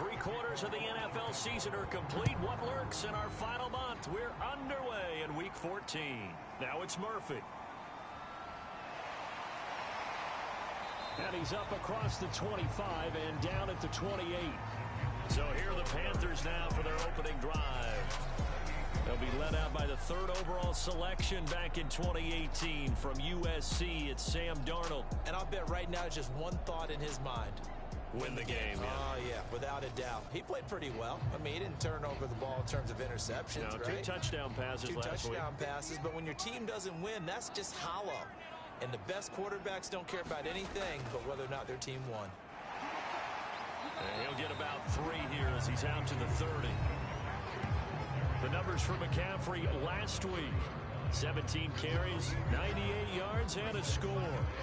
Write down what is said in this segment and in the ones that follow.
3/4 of the NFL season are complete. What lurks in our final month? We're underway in Week 14. Now it's Murphy. And he's up across the 25 and down at the 28. So here are the Panthers now for their opening drive. They'll be led out by the 3rd overall selection back in 2018 from USC. It's Sam Darnold. And I'll bet right now just one thought in his mind. Win the game. Oh, yeah, without a doubt. He played pretty well. I mean, he didn't turn over the ball in terms of interceptions, right? 2 touchdown passes last week. 2 touchdown passes, but when your team doesn't win, that's just hollow. And the best quarterbacks don't care about anything but whether or not their team won. And he'll get about 3 here as he's out to the 30. The numbers for McCaffrey last week. 17 carries, 98 yards, and a score.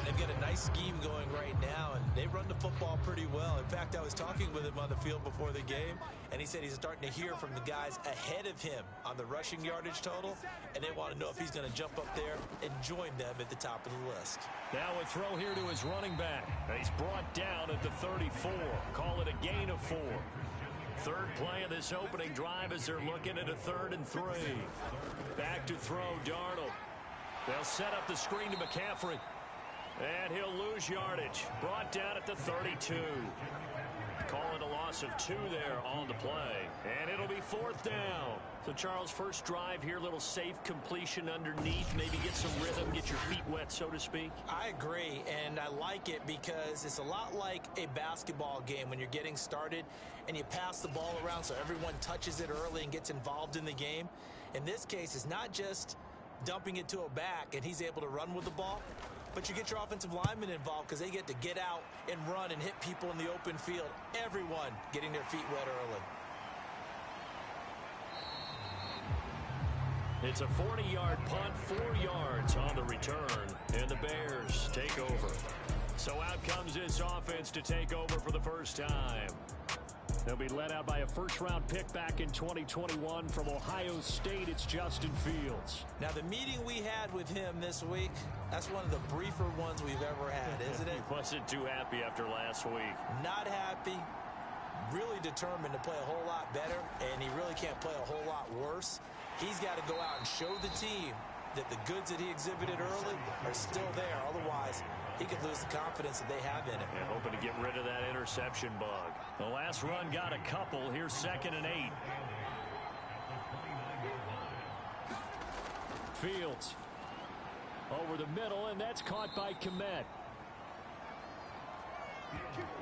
They've got a nice scheme going right now, and they run the football pretty well. In fact, I was talking with him on the field before the game, and he said he's starting to hear from the guys ahead of him on the rushing yardage total, and they want to know if he's going to jump up there and join them at the top of the list. Now a throw here to his running back. He's brought down at the 34. Call it a gain of 4. Third play of this opening drive as they're looking at a 3rd and 3. Back to throw, Darnold. They'll set up the screen to McCaffrey. And he'll lose yardage. Brought down at the 32. Call it a loss of 2 there on the play. And it'll be 4th down. So, Charles, first drive here, little safe completion underneath. Maybe get some rhythm, get your feet wet, so to speak. I agree, and I like it because it's a lot like a basketball game when you're getting started and you pass the ball around so everyone touches it early and gets involved in the game. In this case, it's not just dumping it to a back and he's able to run with the ball, but you get your offensive linemen involved because they get to get out and run and hit people in the open field. Everyone getting their feet wet early. It's a 40-yard punt, 4 yards on the return, and the Bears take over. So out comes this offense to take over for the first time. They'll be led out by a first-round pick back in 2021 from Ohio State. It's Justin Fields. Now, the meeting we had with him this week, that's one of the briefer ones we've ever had, isn't it? He wasn't too happy after last week. Not happy. Really determined to play a whole lot better, and he really can't play a whole lot worse. He's got to go out and show the team that the goods that he exhibited early are still there. Otherwise, he could lose the confidence that they have in him. And hoping to get rid of that interception bug. The last run got a couple. Here's 2nd and 8. Fields over the middle, and that's caught by Kmet.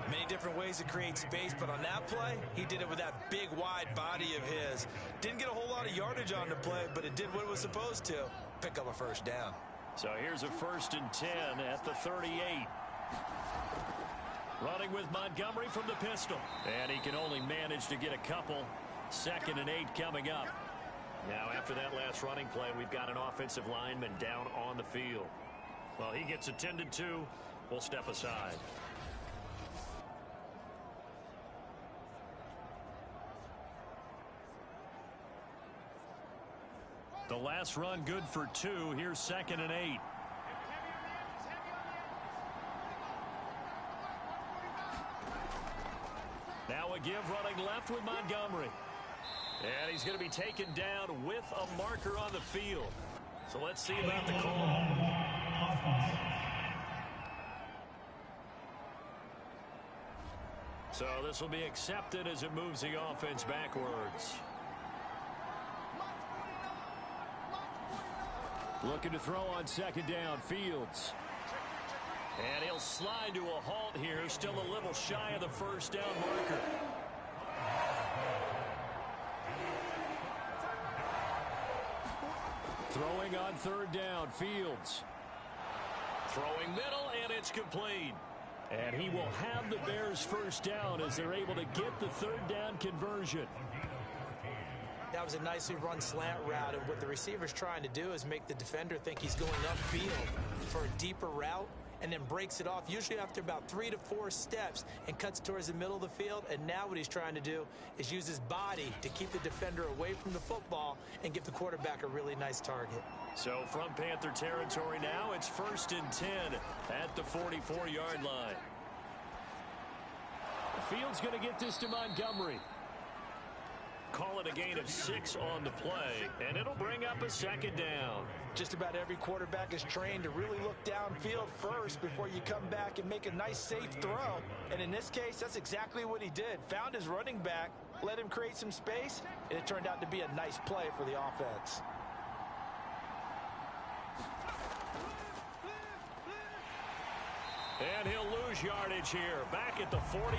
Many different ways to create space, but on that play, he did it with that big, wide body of his. Didn't get a whole lot of yardage on the play, but it did what it was supposed to. Pick up a first down. So here's a 1st and 10 at the 38. Running with Montgomery from the pistol. And he can only manage to get a couple. 2nd and 8 coming up. Now after that last running play, we've got an offensive lineman down on the field. Well, he gets attended to. We'll step aside. The last run good for 2. Here's 2nd and 8. Now a give running left with Montgomery. And he's going to be taken down with a marker on the field. So let's see about the call. So this will be accepted as it moves the offense backwards. Looking to throw on 2nd down, Fields. And he'll slide to a halt here. Still a little shy of the first down marker. Throwing on 3rd down, Fields. Throwing middle, and it's complete. And he will have the Bears first down as they're able to get the 3rd down conversion. That was a nicely run slant route, and what the receiver's trying to do is make the defender think he's going upfield for a deeper route, and then breaks it off, usually after about 3 to 4 steps, and cuts towards the middle of the field. And now what he's trying to do is use his body to keep the defender away from the football and give the quarterback a really nice target. So from Panther territory now, it's 1st and 10 at the 44-yard line. Fields going to get this to Montgomery. Call it a gain of 6 on the play, and it'll bring up a second down. Just about every quarterback is trained to really look downfield first before you come back and make a nice, safe throw. And in this case, that's exactly what he did. Found his running back, let him create some space, and it turned out to be a nice play for the offense. And he'll lose yardage here, back at the 41.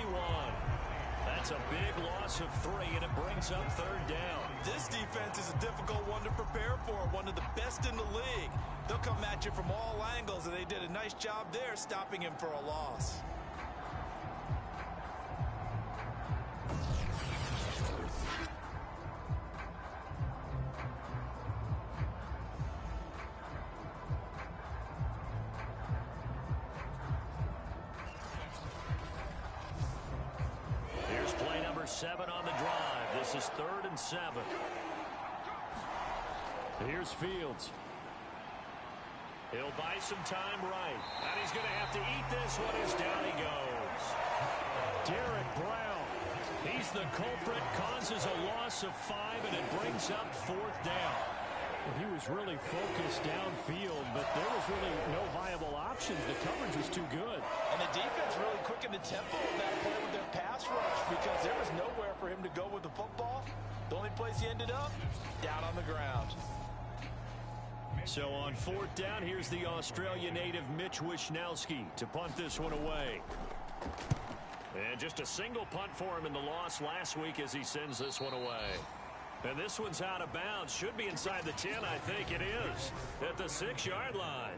That's a big loss of 3, and it brings up third down. This defense is a difficult one to prepare for, one of the best in the league. They'll come at you from all angles, and they did a nice job there stopping him for a loss. Here's play number 7 on the drive. This is 3rd and 7. Here's Fields. He'll buy some time right. And he's going to have to eat this one as down he goes. Derek Brown. He's the culprit, causes a loss of 5, and it brings up 4th down. He was really focused downfield, but there was really no viable options. The coverage was too good. And the defense really quickened the tempo of that play with their pass rush because there was nowhere for him to go with the football. The only place he ended up, down on the ground. So on 4th down, here's the Australia native Mitch Wishnowski to punt this one away. And just a single punt for him in the loss last week as he sends this one away. And this one's out of bounds. Should be inside the 10, I think it is, at the 6-yard line.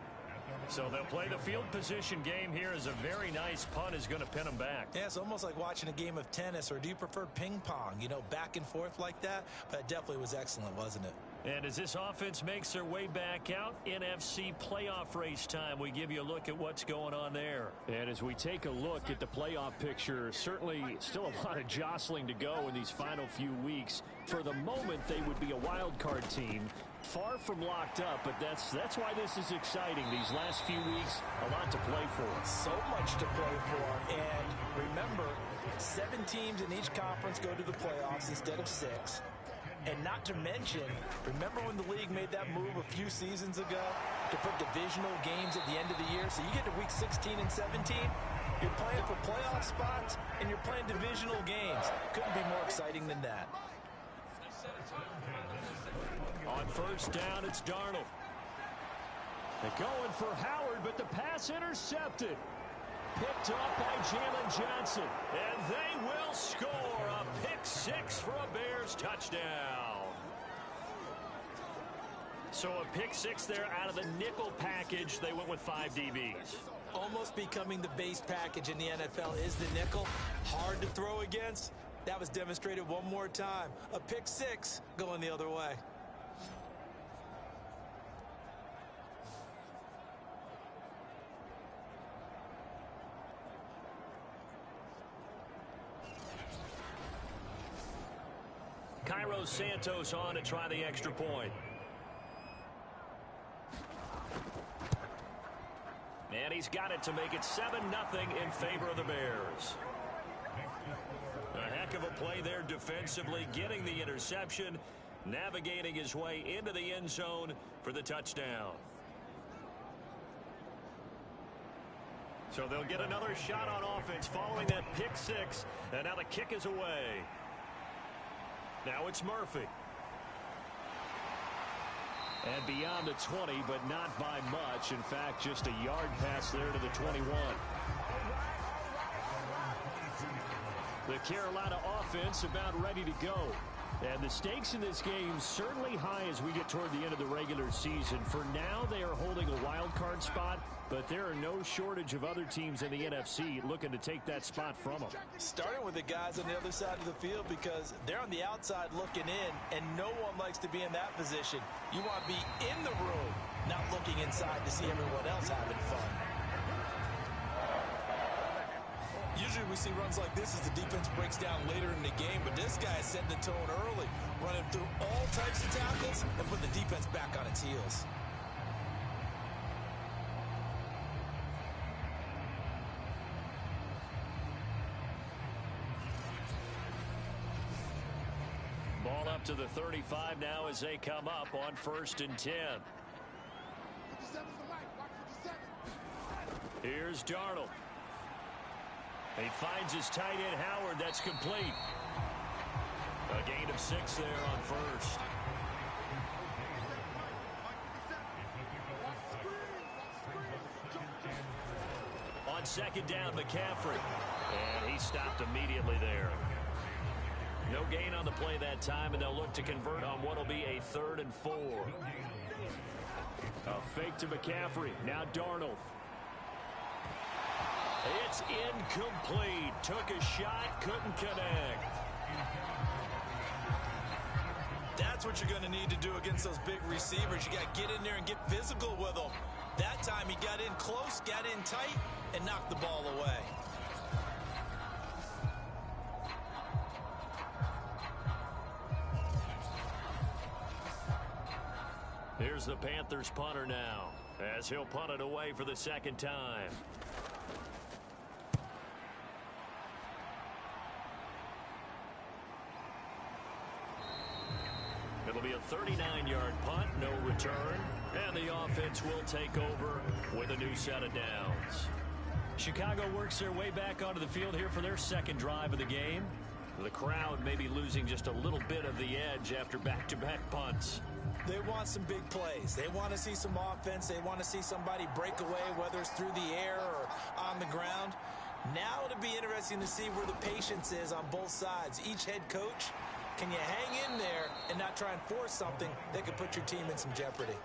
So they'll play the field position game here as a very nice punt is going to pin them back. Yeah, it's almost like watching a game of tennis, or do you prefer ping pong? You know, back and forth like that? But it definitely was excellent, wasn't it? And as this offense makes their way back out, NFC playoff race time, we give you a look at what's going on there. And as we take a look at the playoff picture, certainly still a lot of jostling to go in these final few weeks. For the moment, they would be a wild card team. Far from locked up, but that's why this is exciting. These last few weeks, a lot to play for. So much to play for. And remember, 7 teams in each conference go to the playoffs instead of 6. And not to mention, remember when the league made that move a few seasons ago to put divisional games at the end of the year? So you get to week 16 and 17, you're playing for playoff spots, and you're playing divisional games. Couldn't be more exciting than that. On 1st down, it's Darnold. They're going for Howard, but the pass intercepted. Picked up by Jalen Johnson. And they will score a pick 6 for a Bears touchdown. So a pick 6 there out of the nickel package. They went with 5 DBs. Almost becoming the base package in the NFL is the nickel. Hard to throw against. That was demonstrated one more time. A pick 6 going the other way. Cairo Santos on to try the extra point. And he's got it to make it 7-0 in favor of the Bears. A heck of a play there defensively, getting the interception, navigating his way into the end zone for the touchdown. So they'll get another shot on offense following that pick 6, and now the kick is away. Now it's Murphy. And beyond the 20, but not by much. In fact, just a yard pass there to the 21. The Carolina offense about ready to go. And the stakes in this game certainly high as we get toward the end of the regular season. For now, they are holding a wild card spot, but there are no shortage of other teams in the NFC looking to take that spot from them. Starting with the guys on the other side of the field because they're on the outside looking in, and no one likes to be in that position. You want to be in the room, not looking inside to see everyone else having fun. Usually we see runs like this as the defense breaks down later in the game, but this guy is setting the tone early, running through all types of tackles and put the defense back on its heels. out to the 35 now as they come up on 1st and 10. Here's Darnold. He finds his tight end Howard. That's complete. A gain of 6 there on 1st. On 2nd down, McCaffrey. And he stopped immediately there. No gain on the play that time, and they'll look to convert on what will be a 3rd and 4. A fake to McCaffrey. Now Darnold. It's incomplete. Took a shot, couldn't connect. That's what you're going to need to do against those big receivers. You got to get in there and get physical with them. That time he got in close, got in tight, and knocked the ball away. Here's the Panthers punter now, as he'll punt it away for the 2nd time. It'll be a 39-yard punt, no return, and the offense will take over with a new set of downs. Chicago works their way back onto the field here for their 2nd drive of the game. The crowd may be losing just a little bit of the edge after back-to-back punts. They want some big plays. They want to see some offense. They want to see somebody break away, whether it's through the air or on the ground. Now it'll be interesting to see where the patience is on both sides. Each head coach, can you hang in there and not try and force something that could put your team in some jeopardy?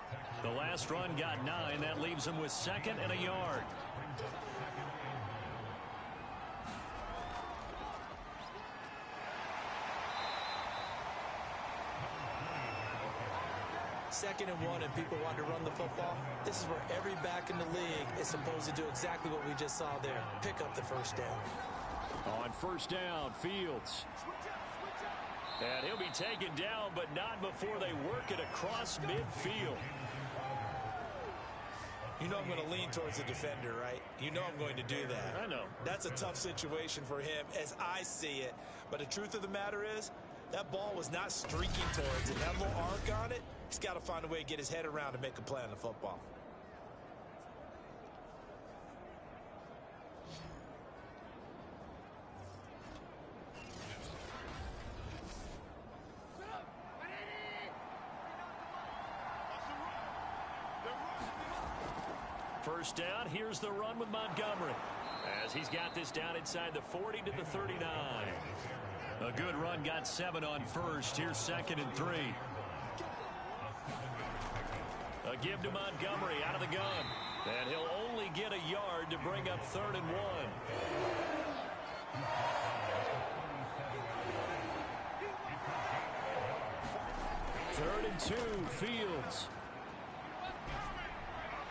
The last run got 9. That leaves them with 2nd and a yard. Second and 1 and people want to run the football. This is where every back in the league is supposed to do exactly what we just saw there. Pick up the 1st down. On 1st down, Fields. And he'll be taken down, but not before they work it across midfield. You know I'm going to lean towards the defender, right? You know I'm going to do that. I know. That's a tough situation for him as I see it. But the truth of the matter is, that ball was not streaking towards it. That little arc on it, he's got to find a way to get his head around and make a play on the football. First down, here's the run with Montgomery, as he's got this down inside the 40 to the 39. A good run, got 7 on 1st. Here's 2nd and 3. A give to Montgomery out of the gun. And he'll only get a yard to bring up 3rd and 1. 3rd and 2, Fields.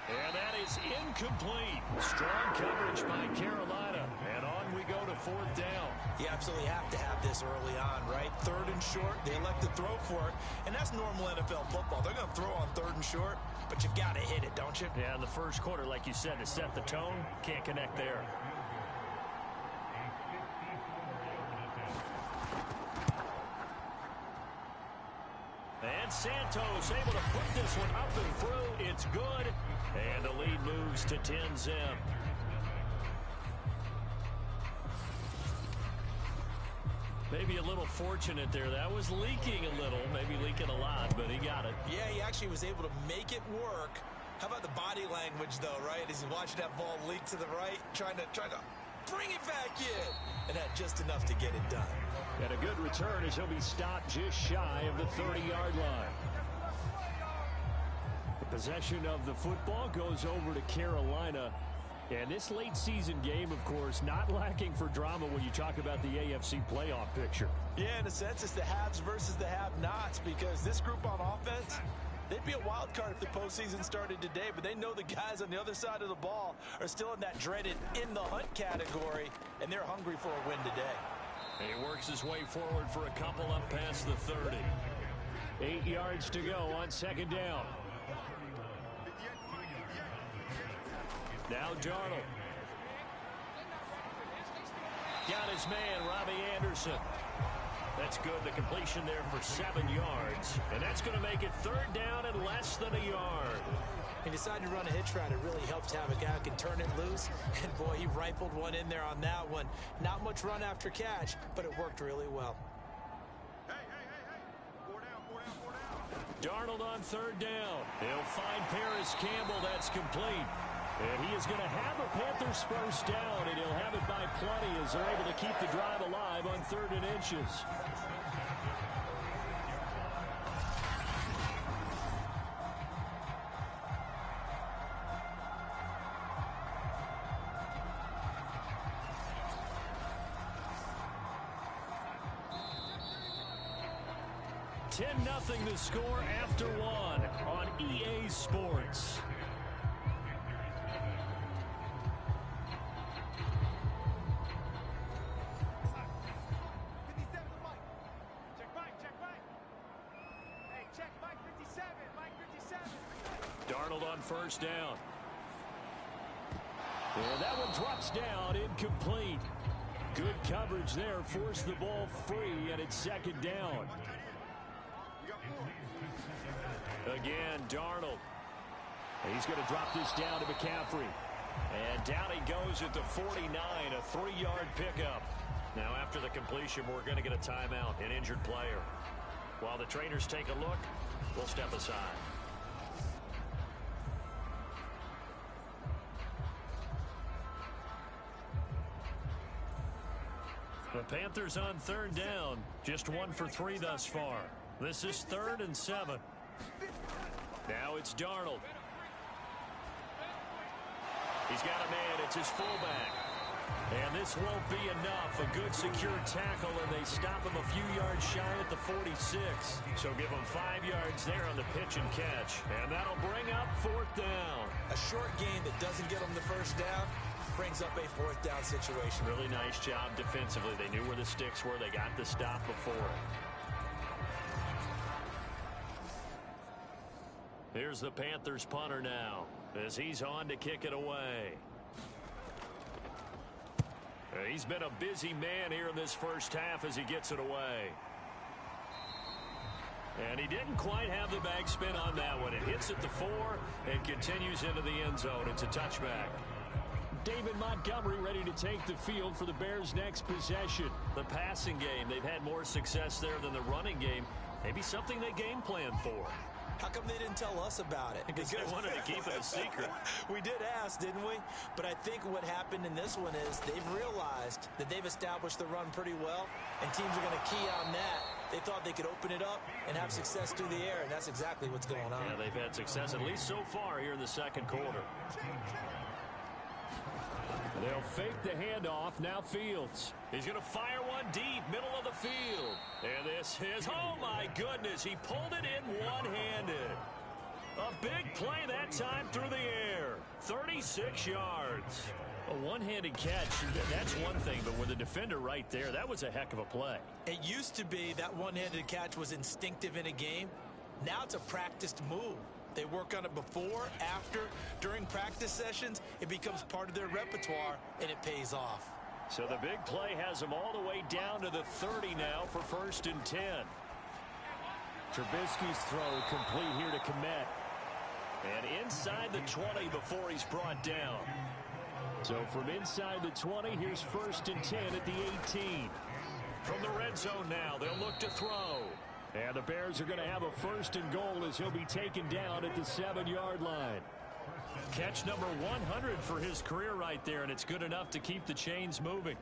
And that is incomplete. Strong coverage by Carolina. And on we go to 4th down. You absolutely have to have this early on, right? 3rd and short, they elect to throw for it. And that's normal NFL football. They're going to throw on 3rd and short, but you've got to hit it, don't you? Yeah, in the first quarter, like you said, to set the tone, can't connect there. And Santos able to put this one up and through. It's good. And the lead moves to 10-zip. Maybe a little fortunate there. That was leaking a little, maybe leaking a lot, but he got it. Yeah, he actually was able to make it work. How about the body language, though, right? As he's watching that ball leak to the right, trying to bring it back in. And had just enough to get it done. And a good return as he'll be stopped just shy of the 30-yard line. The possession of the football goes over to Carolina. And this late season game, of course, not lacking for drama when you talk about the AFC playoff picture. Yeah, in a sense, it's the haves versus the have-nots, because this group on offense, they'd be a wild card if the postseason started today, but they know the guys on the other side of the ball are still in that dreaded in-the-hunt category, and they're hungry for a win today. He works his way forward for a couple up past the 30. 8 yards to go on 2nd down. Now Darnold. Got his man, Robbie Anderson. That's good. The completion there for 7 yards. And that's going to make it third down and less than a yard. He decided to run a hitch route. It really helps to have a guy who can turn it loose. And, boy, he rifled one in there on that one. Not much run after catch, but it worked really well. Hey. 4 down. Darnold on third down. He'll find Paris Campbell. That's complete. And he is going to have a Panthers first down, and he'll have it by plenty as they're able to keep the drive alive on 3rd and inches. $10-0 the score after 1 on EA Sports. Darnold on first down. And that one drops down, incomplete. Good coverage there, forced the ball free, and it's 2nd down. Again, Darnold. He's going to drop this down to McCaffrey. And down he goes at the 49, a 3-yard pickup. Now after the completion, we're going to get a timeout, an injured player. While the trainers take a look, we'll step aside. The Panthers on 3rd down, just 1 for 3 thus far. This is 3rd and 7. Now it's Darnold. He's got a man. It's his fullback. And this won't be enough. A good secure tackle, and they stop him a few yards shy at the 46. So give him 5 yards there on the pitch and catch. And that'll bring up 4th down. A short game that doesn't get him the first down brings up a 4th down situation. Really nice job defensively. They knew where the sticks were. They got the stop before it. Here's the Panthers punter now as he's on to kick it away. He's been a busy man here in this first half as he gets it away. And he didn't quite have the backspin on that one. It hits at the 4 and continues into the end zone. It's a touchback. David Montgomery ready to take the field for the Bears' next possession. The passing game, they've had more success there than the running game. Maybe something they game plan for. How come they didn't tell us about it? Because they wanted to keep it a secret. We did ask, didn't we? But I think what happened in this one is they've realized that they've established the run pretty well, and teams are going to key on that. They thought they could open it up and have success through the air, and that's exactly what's going on. Yeah, they've had success at least so far here in the 2nd quarter. They'll fake the handoff. Now Fields. He's going to fire one deep, middle of the field. And this is, oh my goodness, he pulled it in one-handed. A big play that time through the air. 36 yards. A one-handed catch, that's one thing, but with the defender right there, that was a heck of a play. It used to be that one-handed catch was instinctive in a game. Now it's a practiced move. They work on it before, after, during practice sessions. It becomes part of their repertoire, and it pays off. So the big play has them all the way down to the 30 now for 1st and 10. Trubisky's throw complete here to Kmet. And inside the 20 before he's brought down. So from inside the 20, here's 1st and 10 at the 18. From the red zone now, they'll look to throw. And the Bears are going to have a 1st and goal as he'll be taken down at the 7-yard line. Catch number 100 for his career right there, and it's good enough to keep the chains moving.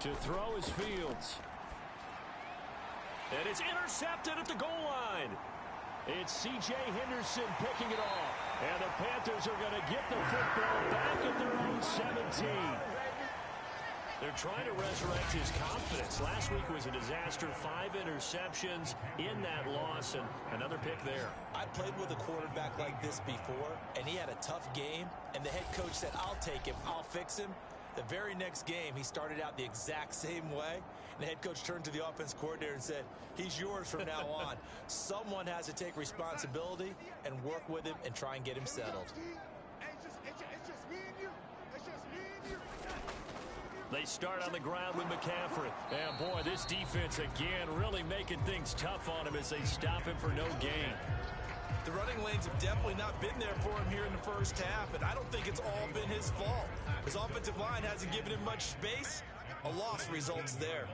To throw is Fields. And it's intercepted at the goal line. It's C.J. Henderson picking it off. And the Panthers are going to get the football back at their own 17. They're trying to resurrect his confidence. Last week was a disaster. 5 interceptions in that loss, and another pick there. I played with a quarterback like this before, and he had a tough game, and the head coach said, I'll take him, I'll fix him. The very next game, he started out the exact same way. And the head coach turned to the offense coordinator and said, he's yours from now on. Someone has to take responsibility and work with him and try and get him settled. They start on the ground with McCaffrey. And boy, this defense again really making things tough on him as they stop him for no gain. The running lanes have definitely not been there for him here in the first half, and I don't think it's all been his fault. His offensive line hasn't given him much space. A loss results there.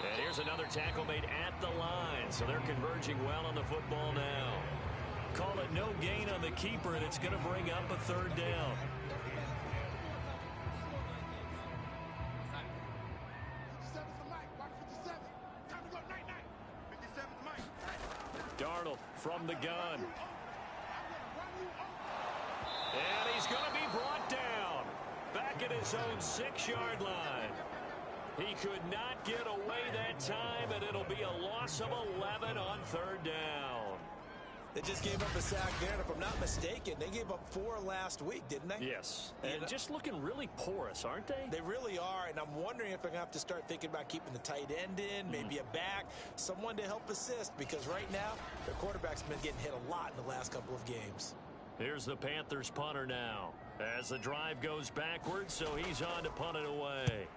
And here's another tackle made at the line, so they're converging well on the football now. Call it no gain on the keeper, and it's going to bring up a third down. Darnold from the gun. And he's going to be brought down. Back at his own 6-yard line. He could not get away that time, and it'll be a loss of 11 on third down. They just gave up a sack there, and if I'm not mistaken, they gave up 4 last week, didn't they? Yes, and just looking really porous, aren't they? They really are, and I'm wondering if they're going to have to start thinking about keeping the tight end in, maybe a back, someone to help assist, because right now, their quarterback's been getting hit a lot in the last couple of games. Here's the Panthers punter now, as the drive goes backwards, so he's on to punt it away.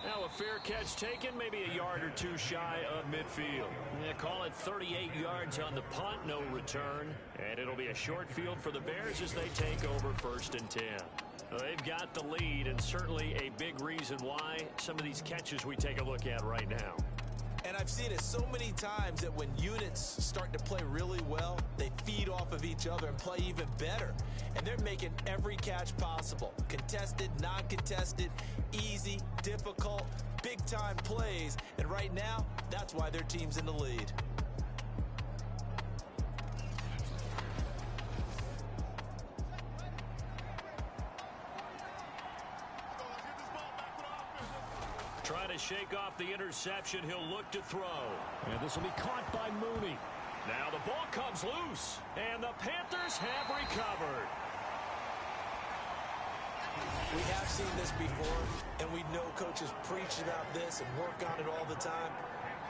Now a fair catch taken, maybe a yard or two shy of midfield. Yeah, call it 38 yards on the punt, no return. And it'll be a short field for the Bears as they take over 1st and 10. They've got the lead, and certainly a big reason why some of these catches we take a look at right now. And I've seen it so many times that when units start to play really well, they feed off of each other and play even better. And they're making every catch possible. Contested, non-contested, easy, difficult, big-time plays. And right now, that's why their team's in the lead. Trying to shake off the interception. He'll look to throw. And this will be caught by Mooney. Now the ball comes loose. And the Panthers have recovered. We have seen this before, and we know coaches preach about this and work on it all the time.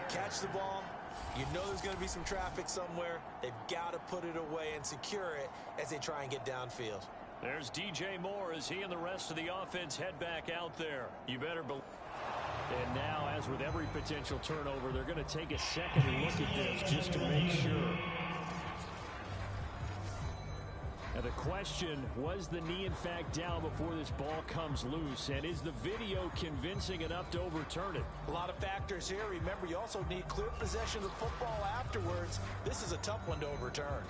Catch the ball. You know there's going to be some traffic somewhere. They've got to put it away and secure it as they try and get downfield. There's DJ Moore as he and the rest of the offense head back out there. You better believe. And now, as with every potential turnover, they're going to take a second look at this just to make sure. Now the question, was the knee in fact down before this ball comes loose? And is the video convincing enough to overturn it? A lot of factors here. Remember, you also need clear possession of the football afterwards. This is a tough one to overturn.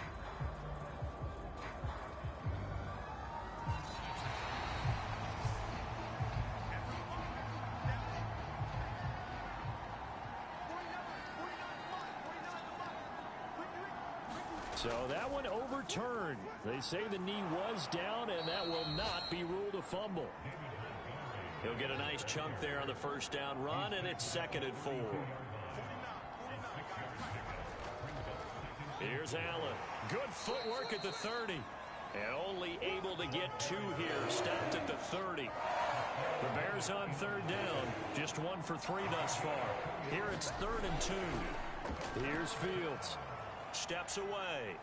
So that one overturned. They say the knee was down, and that will not be ruled a fumble. He'll get a nice chunk there on the first down run, and it's 2nd and 4. Here's Allen. Good footwork at the 30. And only able to get 2 here. Stopped at the 30. The Bears on 3rd down. Just 1 for 3 thus far. Here it's 3rd and 2. Here's Fields. Steps away.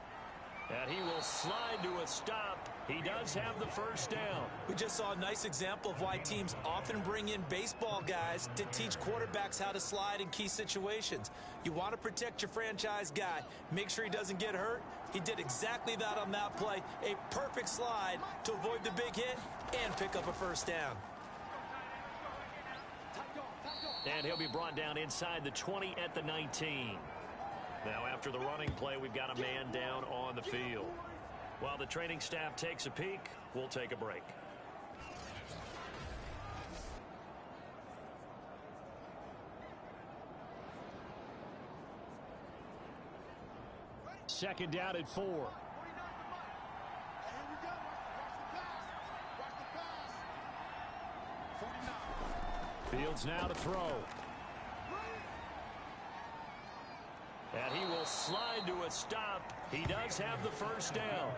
And he will slide to a stop. He does have the first down. We just saw a nice example of why teams often bring in baseball guys to teach quarterbacks how to slide in key situations. You want to protect your franchise guy. Make sure he doesn't get hurt. He did exactly that on that play. A perfect slide to avoid the big hit and pick up a first down. And he'll be brought down inside the 20 at the 19. Now after the running play, we've got a man down on the field. While the training staff takes a peek, we'll take a break. Second down at 4. Fields now to throw. And he will slide to a stop. He does have the first down.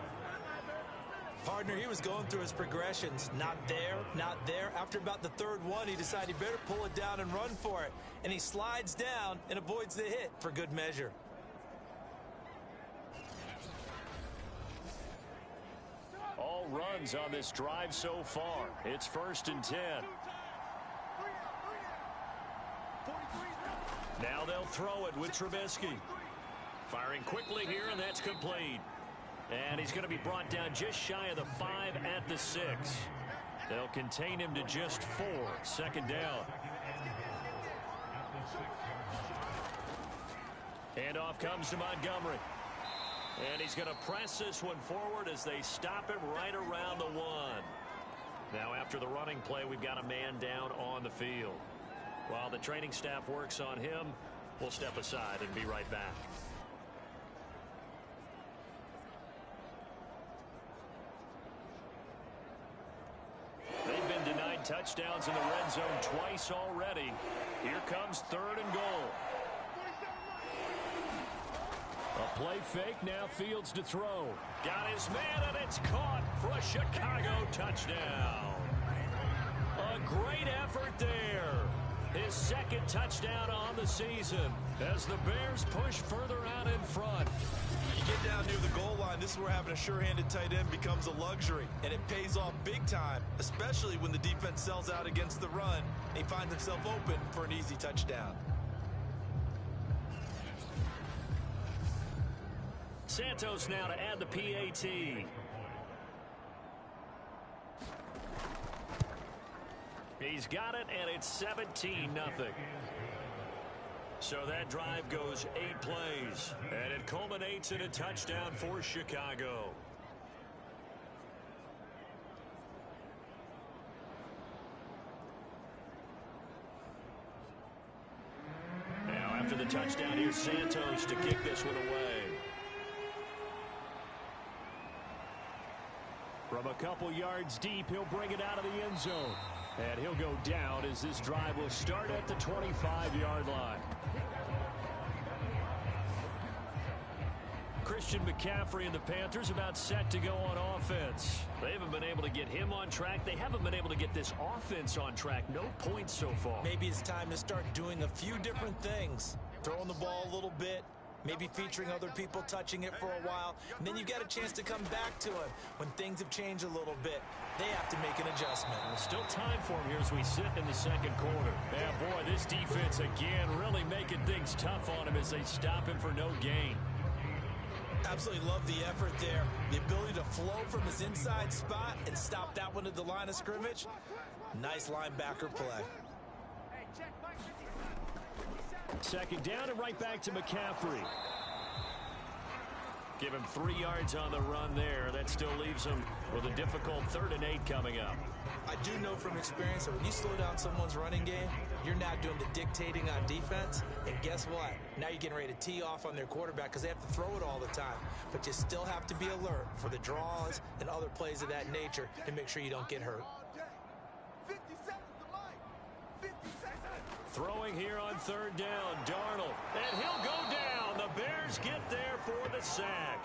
Partner, he was going through his progressions. Not there, not there. After about the third one, he decided he better pull it down and run for it. And he slides down and avoids the hit for good measure. All runs on this drive so far. It's 1st and 10. Now they'll throw it with Trubisky. Firing quickly here, and that's complete. And he's going to be brought down just shy of the 5 at the 6. They'll contain him to just 4. 2nd down. Handoff comes to Montgomery. And he's going to press this one forward as they stop him right around the 1. Now after the running play, we've got a man down on the field. While the training staff works on him, we'll step aside and be right back. They've been denied touchdowns in the red zone twice already. Here comes 3rd and goal. A play fake, now Fields to throw. Got his man, and it's caught for a Chicago touchdown. A great effort there. His 2nd touchdown on the season as the Bears push further out in front. You get down near the goal line, this is where having a sure-handed tight end becomes a luxury. And it pays off big time, especially when the defense sells out against the run. And he finds himself open for an easy touchdown. Santos now to add the PAT. He's got it, and it's 17-0. So that drive goes 8 plays, and it culminates in a touchdown for Chicago. Now after the touchdown, here's Santos to kick this one away. From a couple yards deep, he'll bring it out of the end zone. And he'll go down as this drive will start at the 25-yard line. Christian McCaffrey and the Panthers about set to go on offense. They haven't been able to get him on track. They haven't been able to get this offense on track. No points so far. Maybe it's time to start doing a few different things. Throwing the ball a little bit. Maybe featuring other people touching it for a while. And then you got a chance to come back to him when things have changed a little bit. They have to make an adjustment. There's still time for him here as we sit in the 2nd quarter. Yeah, boy, this defense again really making things tough on him as they stop him for no gain. Absolutely love the effort there. The ability to flow from his inside spot and stop that one at the line of scrimmage. Nice linebacker play. 2nd down and right back to McCaffrey. Give him 3 yards on the run there. That still leaves him with a difficult 3rd and 8 coming up. I do know from experience that when you slow down someone's running game, you're not doing the dictating on defense. And guess what? Now you're getting ready to tee off on their quarterback because they have to throw it all the time. But you still have to be alert for the draws and other plays of that nature to make sure you don't get hurt. Throwing here on 3rd down, Darnold. And he'll go down. The Bears get there for the sack.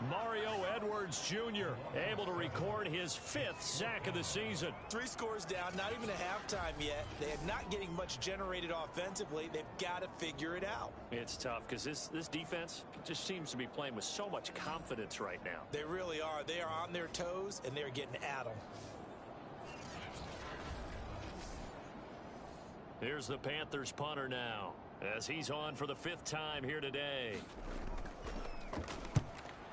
Mario Edwards Jr. able to record his 5th sack of the season. 3 scores down, not even a halftime yet. They are not getting much generated offensively. They've got to figure it out. It's tough because this defense just seems to be playing with so much confidence right now. They really are. They are on their toes, and they're getting at them. Here's the Panthers punter now as he's on for the 5th time here today.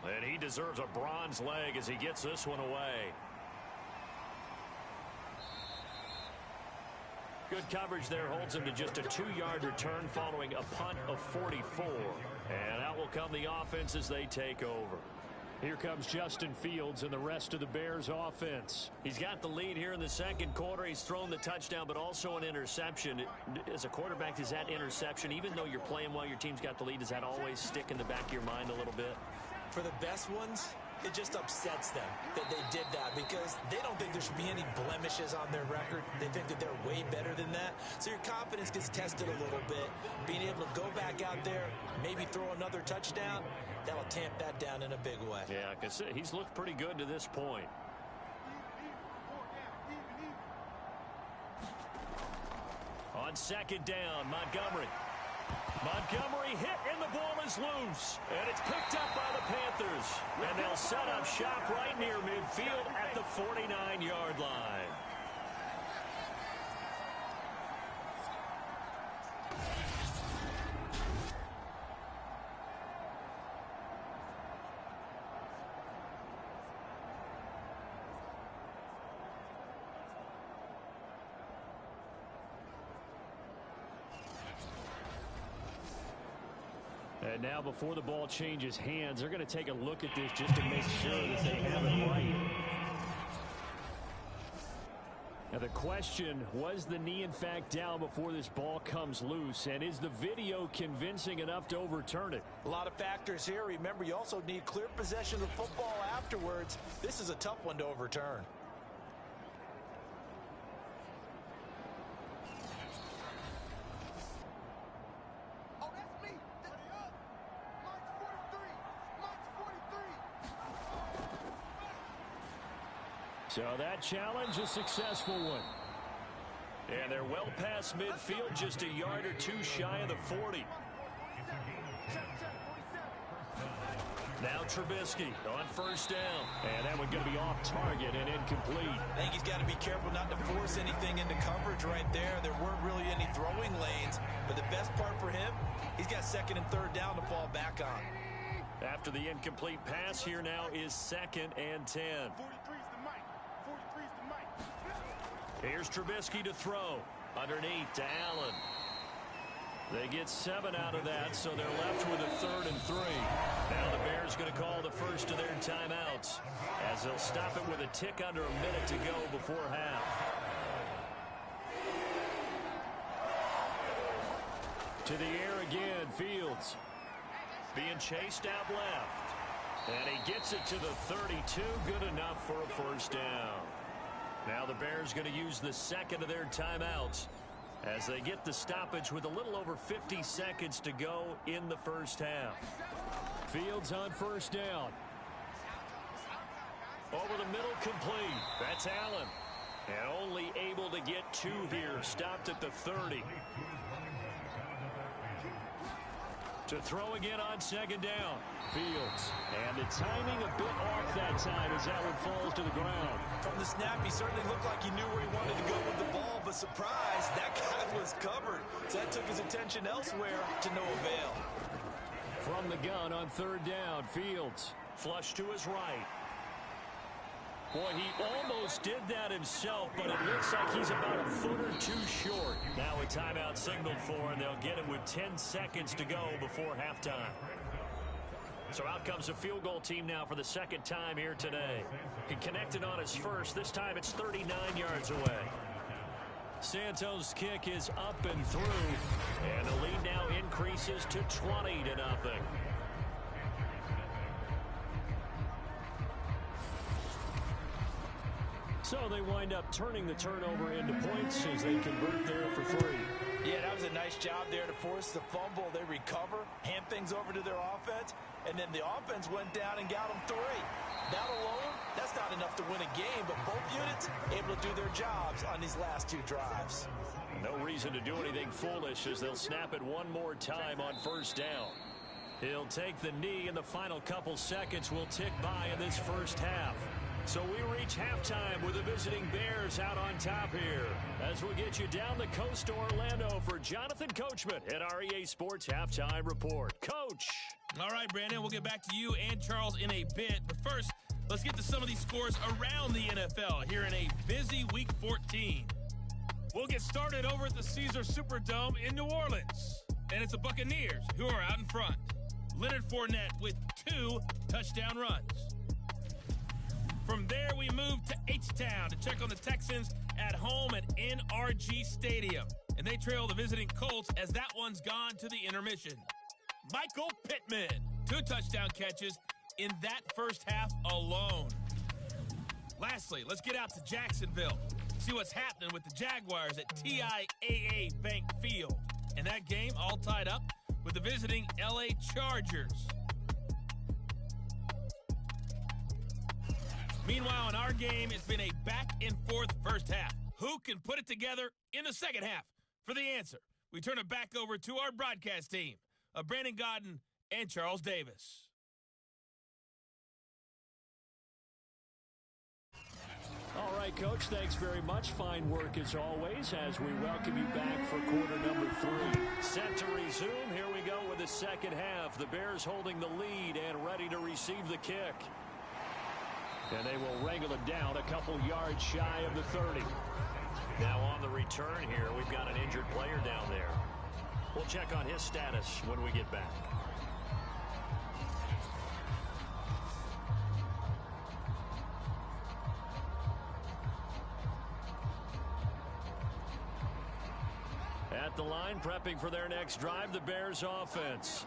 And he deserves a bronze leg as he gets this one away. Good coverage there holds him to just a 2-yard return following a punt of 44. And out will come the offense as they take over. Here comes Justin Fields and the rest of the Bears offense. He's got the lead here in the 2nd quarter. He's thrown the touchdown, but also an interception. As a quarterback, does that interception, even though you're playing while your team's got the lead, does that always stick in the back of your mind a little bit? For the best ones, it just upsets them that they did that because they don't think there should be any blemishes on their record. They think that they're way better than that. So your confidence gets tested a little bit. Being able to go back out there, maybe throw another touchdown, that'll tamp that down in a big way. Yeah, because he's looked pretty good to this point. On second down, Montgomery hit, and the ball is loose. And it's picked up by the Panthers. And they'll set up shop right near midfield at the 49-yard line. And now before the ball changes hands, they're going to take a look at this just to make sure that they have it right. Now the question, was the knee in fact down before this ball comes loose? And is the video convincing enough to overturn it? A lot of factors here. Remember, you also need clear possession of the football afterwards. This is a tough one to overturn. So that challenge, a successful one. And they're well past midfield, just a yard or two shy of the 40. Now Trubisky on first down. And that one going to be off target and incomplete. I think he's got to be careful not to force anything into coverage right there. There weren't really any throwing lanes. But the best part for him, he's got second and third down to fall back on. After the incomplete pass, here now is 2nd and 10. Here's Trubisky to throw. Underneath to Allen. They get 7 out of that, so they're left with a 3rd and 3. Now the Bears going to call the first of their timeouts, as they'll stop it with a tick under a minute to go before half. To the air again, Fields. Being chased out left. And he gets it to the 32, good enough for a first down. Now the Bears going to use the second of their timeouts as they get the stoppage with a little over 50 seconds to go in the first half. Fields on first down. Over the middle, complete. That's Allen. And only able to get 2 here. Stopped at the 30. To throw again on second down. Fields. And the timing a bit off that time as that one falls to the ground. From the snap, he certainly looked like he knew where he wanted to go with the ball, but surprise, that guy was covered. So that took his attention elsewhere to no avail. From the gun on third down, Fields. Flush to his right. Boy, he almost did that himself, but it looks like he's about a foot or two short. Now a timeout signaled for, and they'll get it with 10 seconds to go before halftime. So out comes a field goal team now for the second time here today. He connected on his first. This time it's 39 yards away. Santos' kick is up and through, and the lead now increases to 20-0. So they wind up turning the turnover into points as they convert there for 3. Yeah, that was a nice job there to force the fumble. They recover, hand things over to their offense, and then the offense went down and got them 3. That alone, that's not enough to win a game, but both units able to do their jobs on these last 2 drives. No reason to do anything foolish as they'll snap it one more time on first down. He'll take the knee, and the final couple seconds will tick by in this first half. So we reach halftime with the visiting Bears out on top here, as we'll get you down the coast to Orlando for Jonathan Coachman at our EA Sports Halftime Report. Coach. All right, Brandon, we'll get back to you and Charles in a bit. But first, let's get to some of these scores around the NFL here in a busy Week 14. We'll get started over at the Caesars Superdome in New Orleans. And it's the Buccaneers who are out in front. Leonard Fournette with 2 touchdown runs. From there, we move to H-Town to check on the Texans at home at NRG Stadium. And they trail the visiting Colts as that one's gone to the intermission. Michael Pittman, 2 touchdown catches in that first half alone. Lastly, let's get out to Jacksonville. See what's happening with the Jaguars at TIAA Bank Field. In that game, all tied up with the visiting LA Chargers. Meanwhile, in our game, it's been a back-and-forth first half. Who can put it together in the second half? For the answer, we turn it back over to our broadcast team of Brandon Godden and Charles Davis. All right, Coach, thanks very much. Fine work as always as we welcome you back for quarter number 3. Set to resume. Here we go with the second half. The Bears holding the lead and ready to receive the kick. And they will wrangle it down a couple yards shy of the 30. Now on the return here, we've got an injured player down there. We'll check on his status when we get back. At the line, prepping for their next drive, the Bears offense.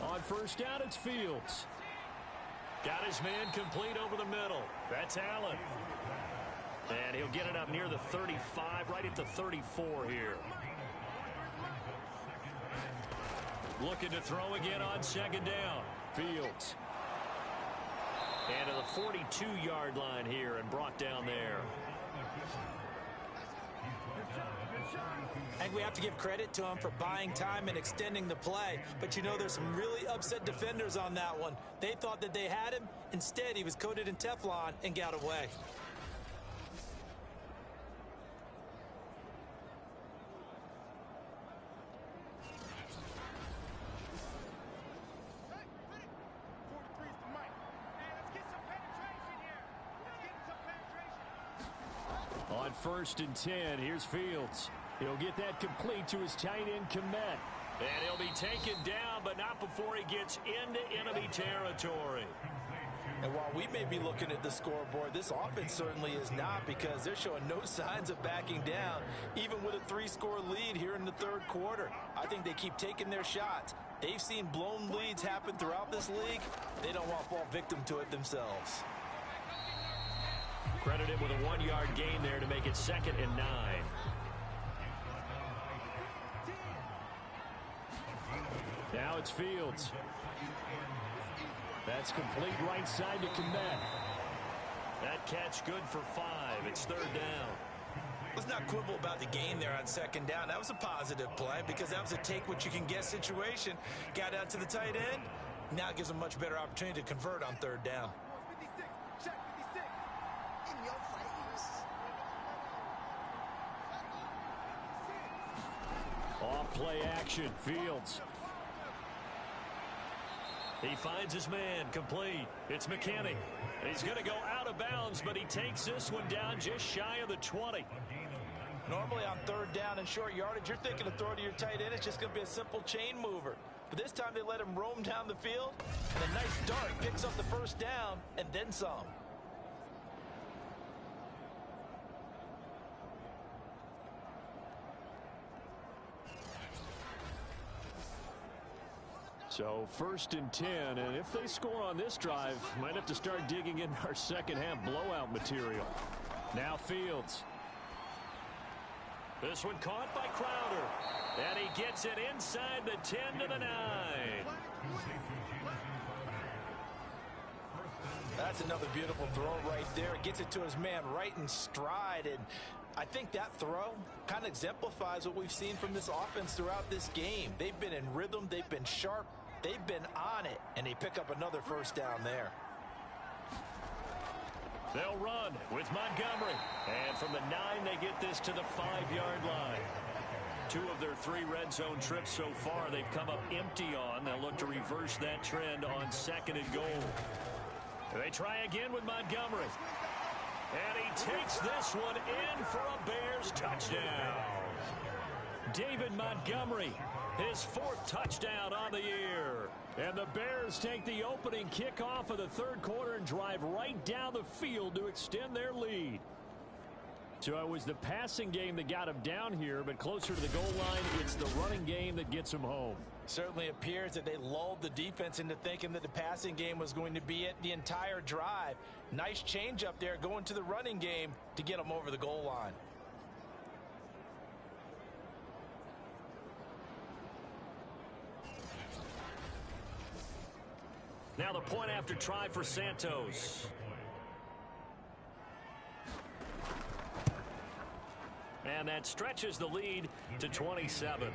On first down, it's Fields. Got his man complete over the middle. That's Allen. And he'll get it up near the 35, right at the 34 here. Looking to throw again on second down. Fields. And to the 42-yard line here and brought down there. I think we have to give credit to him for buying time and extending the play. But, you know, there's some really upset defenders on that one. They thought that they had him. Instead, he was coated in Teflon and got away. On first and 10, here's Fields. He'll get that complete to his tight end, Komet. And he'll be taken down, but not before he gets into enemy territory. And while we may be looking at the scoreboard, this offense certainly is not, because they're showing no signs of backing down, even with a 3-score lead here in the third quarter. I think they keep taking their shots. They've seen blown leads happen throughout this league. They don't want to fall victim to it themselves. Credited with a 1-yard gain there to make it 2nd and 9. Now it's Fields. That's complete right side to Komet. That catch good for 5. It's 3rd down. Let's not quibble about the gain there on 2nd down. That was a positive play because that was a take-what-you-can-get situation. Got out to the tight end. Now it gives them a much better opportunity to convert on 3rd down. Off play action. Fields. He finds his man complete. It's McKinney. He's going to go out of bounds, but he takes this one down just shy of the 20. Normally on 3rd down and short yardage, you're thinking of throw to your tight end. It's just going to be a simple chain mover. But this time they let him roam down the field, and a nice dart picks up the 1st down and then some. So 1st and 10, and if they score on this drive, might have to start digging in our second half blowout material. Now Fields. This one caught by Crowder, and he gets it inside the 10 to the 9. That's another beautiful throw right there. Gets it to his man right in stride, and I think that throw kind of exemplifies what we've seen from this offense throughout this game. They've been in rhythm, they've been sharp, they've been on it, and they pick up another 1st down there. They'll run with Montgomery, and from the 9 they get this to the 5-yard line. 2 of their 3 red zone trips so far they've come up empty on. They'll look to reverse that trend on 2nd and goal. They try again with Montgomery. And he takes this one in for a Bears touchdown. David Montgomery, his 4th touchdown on the year. And the Bears take the opening kickoff of the 3rd quarter and drive right down the field to extend their lead. So it was the passing game that got him down here, but closer to the goal line, it's the running game that gets him home. Certainly appears that they lulled the defense into thinking that the passing game was going to be it the entire drive. Nice change up there going to the running game to get them over the goal line. Now the point after try for Santos. And that stretches the lead to 27.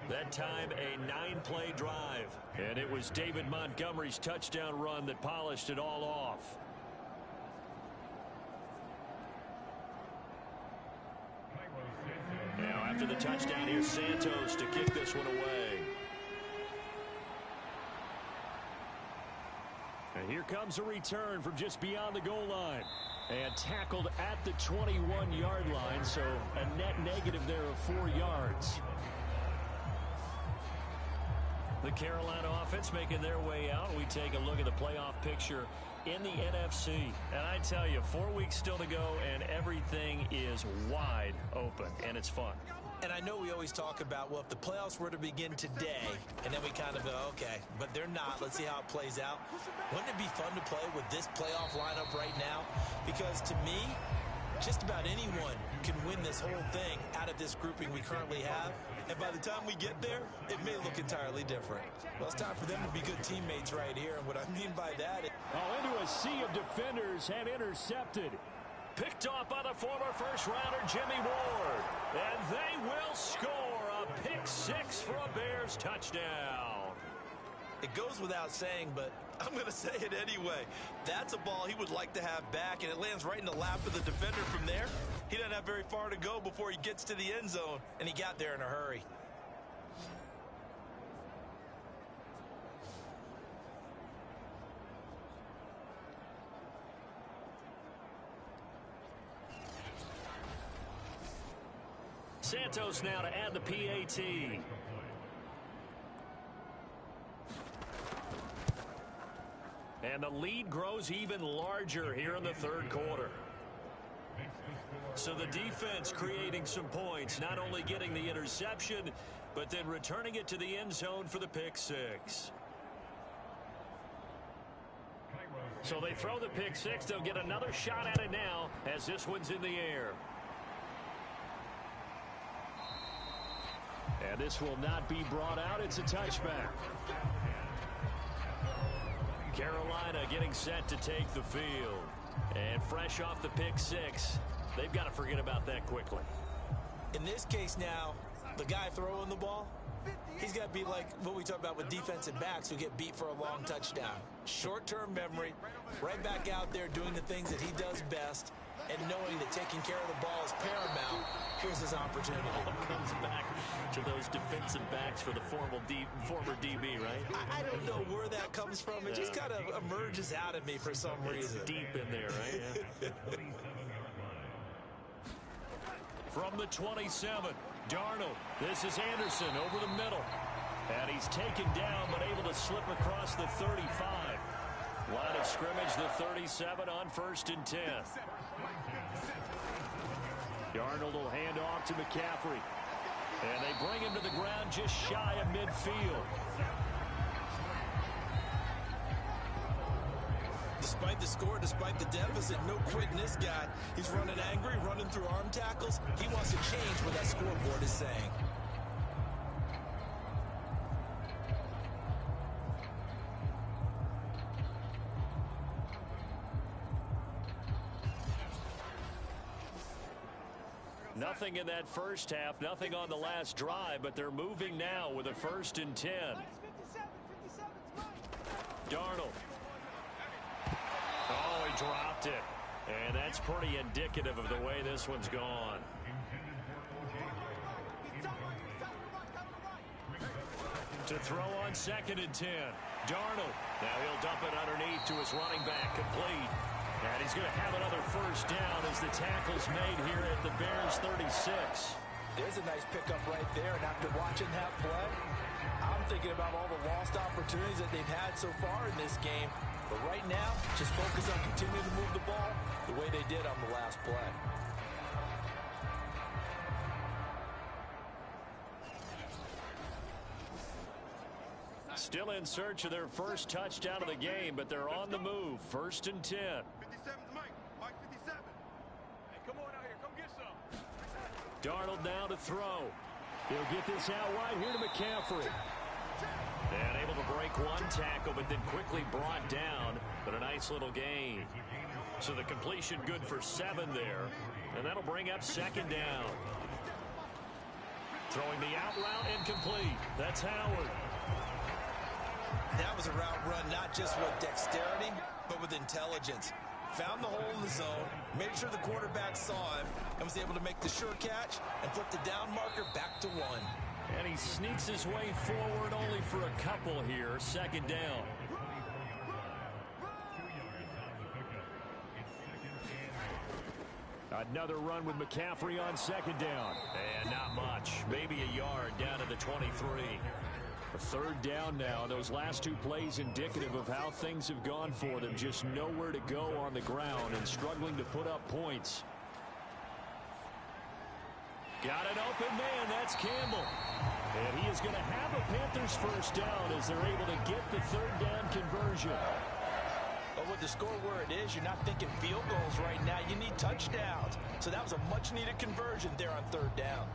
That time a 9-play drive. And it was David Montgomery's touchdown run that polished it all off. Now after the touchdown, here's Santos to kick this one away. And here comes a return from just beyond the goal line. And tackled at the 21-yard line, so a net negative there of 4 yards. The Carolina offense making their way out. We take a look at the playoff picture in the NFC. And I tell you, 4 weeks still to go, and everything is wide open, and it's fun. And I know we always talk about, well, if the playoffs were to begin today, and then we kind of go, okay, but they're not. Let's see how it plays out. Wouldn't it be fun to play with this playoff lineup right now? Because to me, just about anyone can win this whole thing out of this grouping we currently have. And by the time we get there, it may look entirely different. Well, it's time for them to be good teammates right here. And what I mean by that is... into a sea of defenders and intercepted. Picked off by the former first-rounder Jimmy Ward. And they will score a pick-6 for a Bears touchdown. It goes without saying, but I'm going to say it anyway. That's a ball he would like to have back, and it lands right in the lap of the defender from there. He doesn't have very far to go before he gets to the end zone, and he got there in a hurry. Santos now to add the PAT. And the lead grows even larger here in the third quarter. So the defense creating some points, not only getting the interception, but then returning it to the end zone for the pick-6. So they throw the pick-6. They'll get another shot at it now as this one's in the air. And this will not be brought out. It's a touchback. Carolina getting set to take the field. And fresh off the pick-6, they've got to forget about that quickly. In this case now, the guy throwing the ball, he's got to be like what we talk about with defensive backs who get beat for a long touchdown. Short-term memory, right back out there doing the things that he does best, and knowing that taking care of the ball is paramount. Here's his opportunity. Comes back to those defensive backs for the former DB, right? I don't know where that comes from. It just kind of emerges out of me for some reason. Deep in there, right? Yeah. From the 27, Darnold. This is Anderson over the middle. And he's taken down, but able to slip across the 35. Line of scrimmage, the 37 on 1st and 10. Darnold will hand off to McCaffrey. And they bring him to the ground just shy of midfield. Despite the score, despite the deficit, no quitting this guy. He's running angry, running through arm tackles. He wants to change what that scoreboard is saying. Nothing in that first half, nothing on the last drive, but they're moving now with a 1st and 10. Darnold. Oh, he dropped it. And that's pretty indicative of the way this one's gone. To throw on 2nd and 10. Darnold. Now he'll dump it underneath to his running back, complete. And he's going to have another 1st down as the tackle's made here at the Bears 36. There's a nice pickup right there. And after watching that play, I'm thinking about all the lost opportunities that they've had so far in this game. But right now, just focus on continuing to move the ball the way they did on the last play. Still in search of their first touchdown of the game, but they're on the move. 1st and 10. 57's Mike. Mike 57. Hey, come on out here. Come get some. Darnold now to throw. He'll get this out wide here to McCaffrey. And able to break one tackle, but then quickly brought down. But a nice little gain. So the completion good for 7 there. And that'll bring up 2nd down. Throwing the out route incomplete. That's Howard. That was a route run not just with dexterity, but with intelligence. Found the hole in the zone, made sure the quarterback saw him, and was able to make the sure catch and flip the down marker back to 1. And he sneaks his way forward only for a couple here. 2nd down. Another run with McCaffrey on 2nd down. And not much. Maybe a yard down to the 23. A 3rd down now. Those last 2 plays indicative of how things have gone for them. Just nowhere to go on the ground and struggling to put up points. Got an open man. That's Campbell. And he is going to have a Panthers first down as they're able to get the 3rd down conversion. But with the score where it is, you're not thinking field goals right now. You need touchdowns. So that was a much-needed conversion there on 3rd down.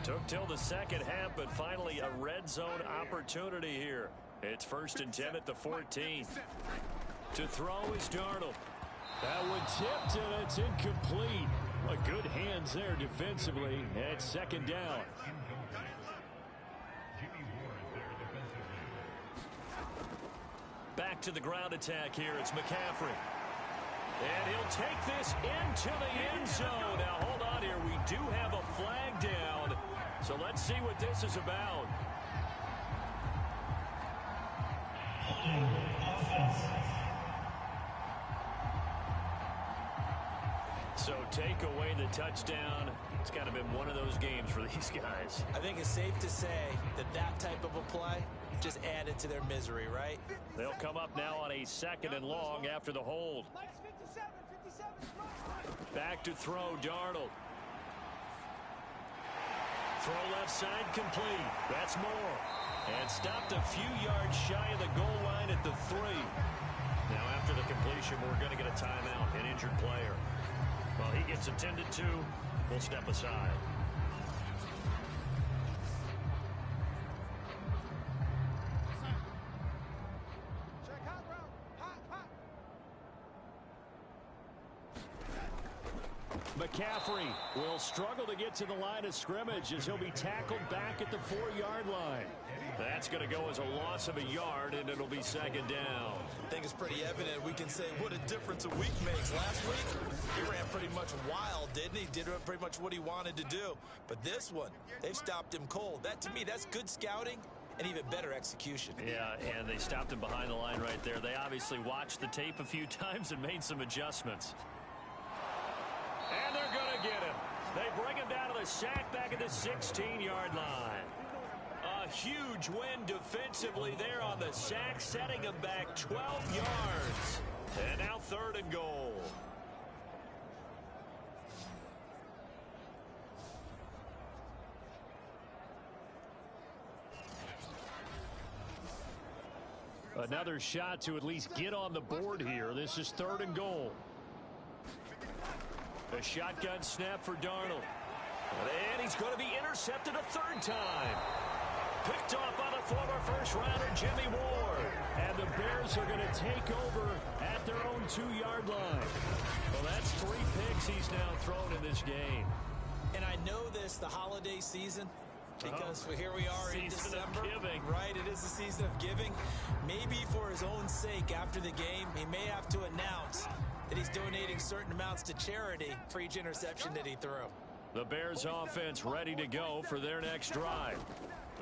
Took till the 2nd half, but finally a red zone opportunity here. It's 1st and 10 at the 14. To throw is Darnold. That one tipped, and it's incomplete. A good hands there defensively at 2nd down. Back to the ground attack here. It's McCaffrey. And he'll take this into the end zone. Now, hold on here. We do have a flag down. So let's see what this is about. So take away the touchdown. It's kind of been one of those games for these guys. I think it's safe to say that that type of a play just added to their misery, right? They'll come up now on a 2nd and long after the hold. Back to throw, Darnold. Throw left side complete. That's Moore. And stopped a few yards shy of the goal line at the 3. Now after the completion, we're going to get a timeout, an injured player. Well, he gets attended to. We'll step aside. McCaffrey will struggle to get to the line of scrimmage as he'll be tackled back at the 4-yard line. That's going to go as a loss of a yard, and it'll be 2nd down. I think it's pretty evident. We can say what a difference a week makes. Last week, he ran pretty much wild, didn't he? Did pretty much what he wanted to do. But this one, they've stopped him cold. That, to me, that's good scouting and even better execution. Yeah, and they stopped him behind the line right there. They obviously watched the tape a few times and made some adjustments. And they're going to get him. They bring him down to the sack back at the 16-yard line. A huge win defensively there on the sack, setting him back 12 yards. And now 3rd and goal. Another shot to at least get on the board here. This is 3rd and goal. A shotgun snap for Darnold. And he's going to be intercepted a 3rd time. Picked off by the former first-rounder Jimmy Ward. And the Bears are going to take over at their own 2-yard line. Well, that's 3 picks he's now thrown in this game. And I know this, the holiday season, because here we are in December. Giving. Right, it is the season of giving. Maybe for his own sake after the game, he may have to announce that he's donating certain amounts to charity for each interception that he threw. The Bears offense ready to go for their next drive.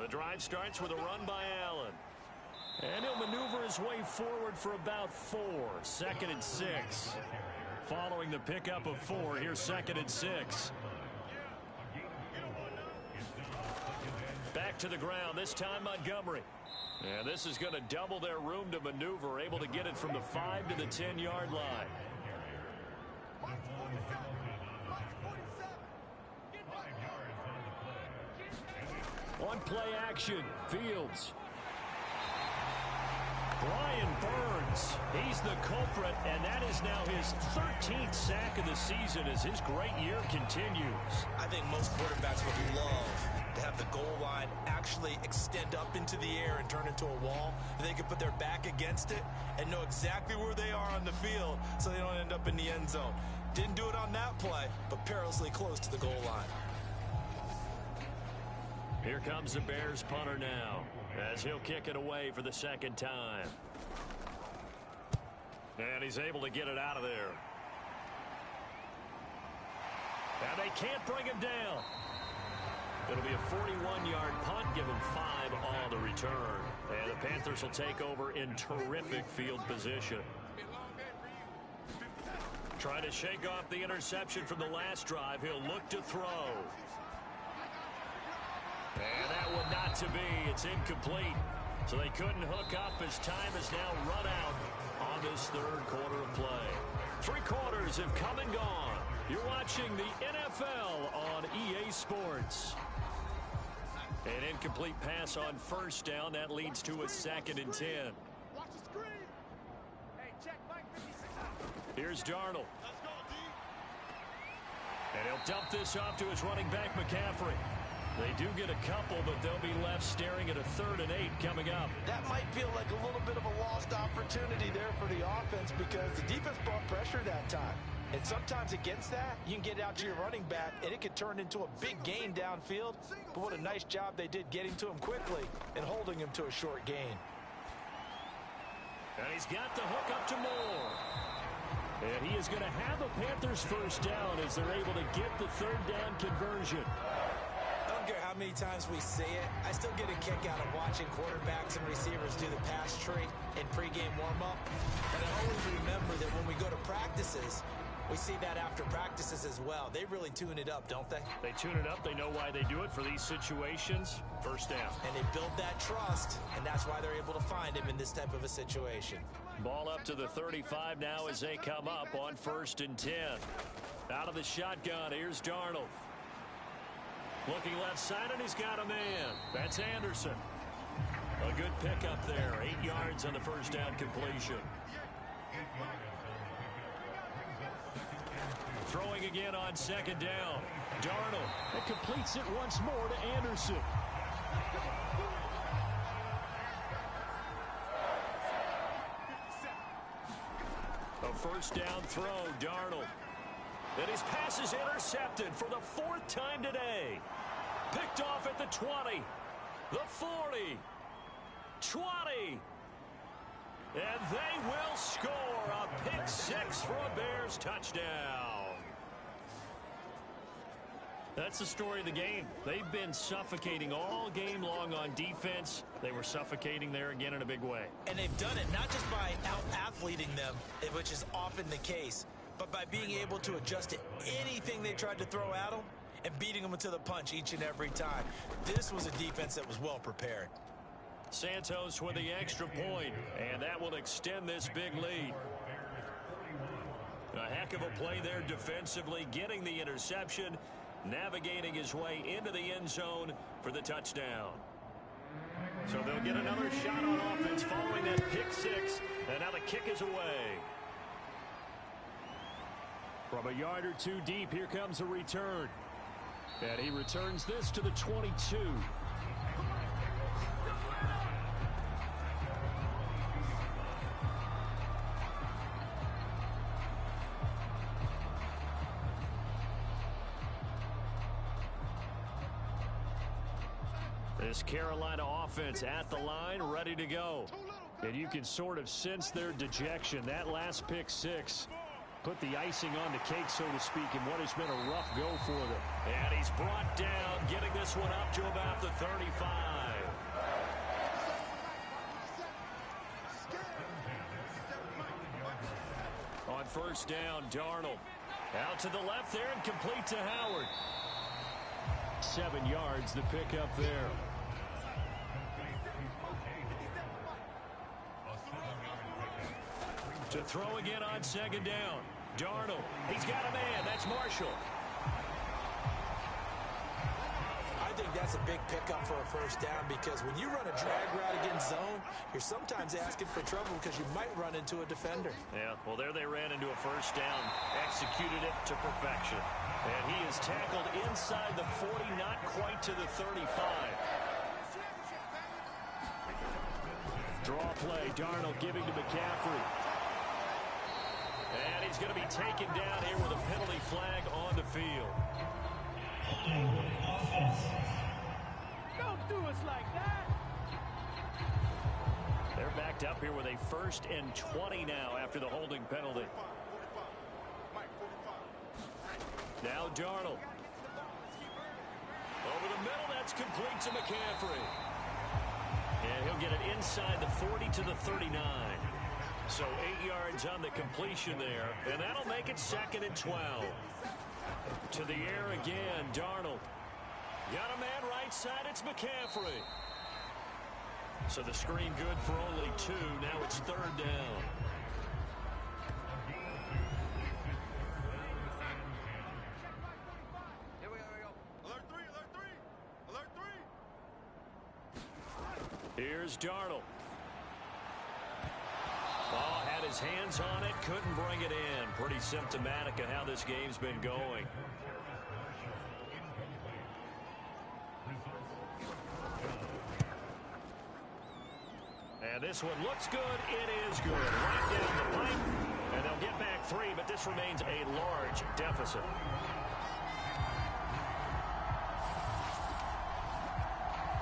The drive starts with a run by Allen. And he'll maneuver his way forward for about 4. 2nd and 6. Following the pickup of 4, here's 2nd and 6. Back back to the ground, this time Montgomery. And this is going to double their room to maneuver, able to get it from the 5 to the 10-yard line. On play action, Fields. Brian Burns, he's the culprit, and that is now his 13th sack of the season as his great year continues. I think most quarterbacks would love to have the goal line actually extend up into the air and turn into a wall. They could put their back against it and know exactly where they are on the field so they don't end up in the end zone. Didn't do it on that play, but perilously close to the goal line. Here comes the Bears punter now, as he'll kick it away for the second time. And he's able to get it out of there. And they can't bring him down. It'll be a 41-yard punt, give him 5 on the return. And the Panthers will take over in terrific field position. Trying to shake off the interception from the last drive. He'll look to throw. And that one not to be. It's incomplete. So they couldn't hook up as time has now run out on this third quarter of play. 3 quarters have come and gone. You're watching the NFL on EA Sports. An incomplete pass on first down. That leads to a 2nd and 10. Watch the screen. Hey, check Mike 56 out. Here's Darnold. Let's go, D. And he'll dump this off to his running back, McCaffrey. They do get a couple, but they'll be left staring at a 3rd and 8 coming up. That might feel like a little bit of a lost opportunity there for the offense because the defense brought pressure that time. And sometimes against that, you can get out to your running back, and it could turn into a big gain downfield. But what a nice job they did getting to him quickly and holding him to a short gain. And he's got the hook up to Moore. And he is going to have a Panthers first down as they're able to get the 3rd down conversion. I don't care how many times we say it, I still get a kick out of watching quarterbacks and receivers do the pass tree in pregame warm-up. And I always remember that when we go to practices, we see that after practices as well. They really tune it up, don't they? They tune it up. They know why they do it for these situations. First down. And they build that trust, and that's why they're able to find him in this type of a situation. Ball up to the 35 now as they come up on 1st and 10. Out of the shotgun, here's Darnold. Looking left side, and he's got a man. That's Anderson. A good pickup there. 8 yards on the first down completion. Throwing again on 2nd down. Darnold. It completes it once more to Anderson. A first down throw, Darnold. And his pass is intercepted for the 4th time today. Picked off at the 20, the 40, 20. And they will score a pick 6 for a Bears touchdown. That's the story of the game. They've been suffocating all game long on defense. They were suffocating there again in a big way. And they've done it not just by out-athleting them, which is often the case, but by being able to adjust to anything they tried to throw at them and beating them to the punch each and every time. This was a defense that was well prepared. Santos with the extra point, and that will extend this big lead. A heck of a play there defensively, getting the interception, navigating his way into the end zone for the touchdown. So they'll get another shot on offense following that pick 6, and now the kick is away. From a yard or 2 deep, here comes a return. And he returns this to the 22. This Carolina offense at the line, ready to go. And you can sort of sense their dejection. That last pick 6 put the icing on the cake, so to speak, in what has been a rough go for them. And he's brought down, getting this one up to about the 35. On first down, Darnold. Out to the left there and complete to Howard. 7 yards, the pickup there. To throw again on second down. Darnold. He's got a man. That's Marshall. I think that's a big pickup for a first down because when you run a drag route against zone, you're sometimes asking for trouble because you might run into a defender. Yeah, well, there they ran into a first down. Executed it to perfection. And he is tackled inside the 40, not quite to the 35. Draw play. Darnold giving to McCaffrey. And he's going to be taken down here with a penalty flag on the field. Don't do us like that. They're backed up here with a 1st and 20 now after the holding penalty. Now Darnold. Over the middle, that's complete to McCaffrey. And he'll get it inside the 40 to the 39. So 8 yards on the completion there. And that'll make it 2nd and 12. To the air again, Darnold. Got a man right side, it's McCaffrey. So the screen good for only 2. Now it's 3rd down. Here we go. Alert 3, alert 3. Alert 3. Here's Darnold. Oh, had his hands on it, couldn't bring it in. Pretty symptomatic of how this game's been going. And this one looks good. It is good. Right down the pipe. And they'll get back 3, but this remains a large deficit.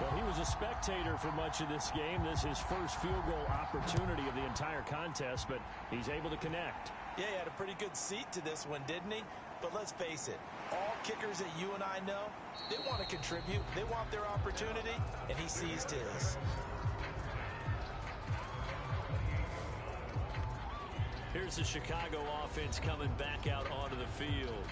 Well, he was a spectator for much of this game. This is his first field goal opportunity of the entire contest, but he's able to connect. Yeah, he had a pretty good seat to this one, didn't he? But let's face it, all kickers that you and I know, they want to contribute. They want their opportunity, and he seized his. Here's the Chicago offense coming back out onto the field.